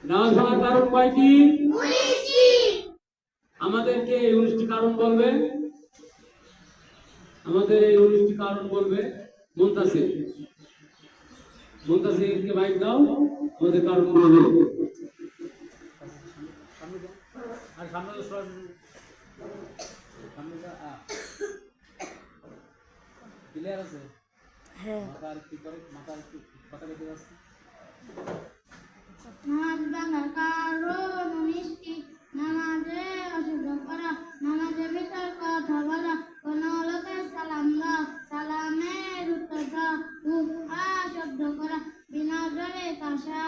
নামাজ ভাঙার কারণ কয়টি? 19টি। আমাদেরকে এই 19টি কারণ বলবে, আমাদের এই 19টি কারণ বলবে মুনতাসির। মুনতাসিরকে মাইক দাও, আমাদের কারণগুলো বলবে। আর সামনে তো সর সামনেটা ক্লিয়ার আছে? হ্যাঁ। মাথার কি করে, মাথার কি কথা বলতে যাচ্ছে? নামাজ ভাঙার কারণ 19টি। নামাজে অশুদ্ধ করা, নামাজে মিথ্যার কথা বলা, কোন লোকের সালাম দেওয়া, সালামের উত্তর দেওয়া, শব্দ করা, বিনা জোরে কাশা,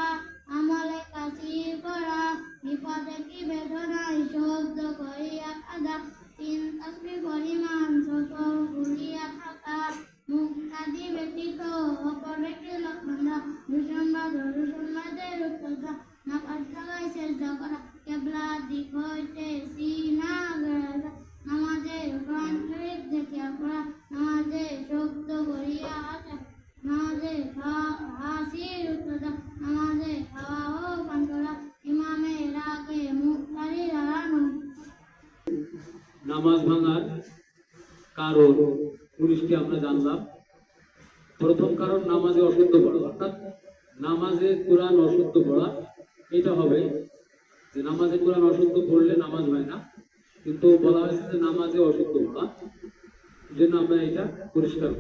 আমলে কাশির করা, বিপদে কি বেদনায় শব্দ করিয়া কাঁদা, 3 তাসবিহ পরিমাণ ছোট ভুলিয়া থাকা, মুক্তাদি ব্যতীত অপর একটি লক্ষণ দেওয়া, দুঃসংবাদের উত্তর দেওয়া, নামাজ থাকায় সেজদা করা, কিবলার দিক হইতে সিনা গেড়া, নামাজে কোরআন শরীফ দেখিয়া পড়া, নামাজে শব্দ করিয়া আসা, নামাজে হাসির উত্তর দেওয়া, নামাজে খাওয়া ও পান করা, ইমামের আগে মুক্তারি হারানো। নামাজ ভাঙার কারণ 19টি আমরা জানলাম। প্রথম কারণ নামাজে অশুদ্ধ পড়া, অর্থাৎ নামাজে কোরআন অশুদ্ধ পড়া। এটা হবে যে নামাজে কোরআন অশুদ্ধ পড়লে নামাজ হয় না, কিন্তু বলা হয়েছে যে নামাজে অশুদ্ধ পড়া, এই জন্য আমরা এটা পরিষ্কার করি।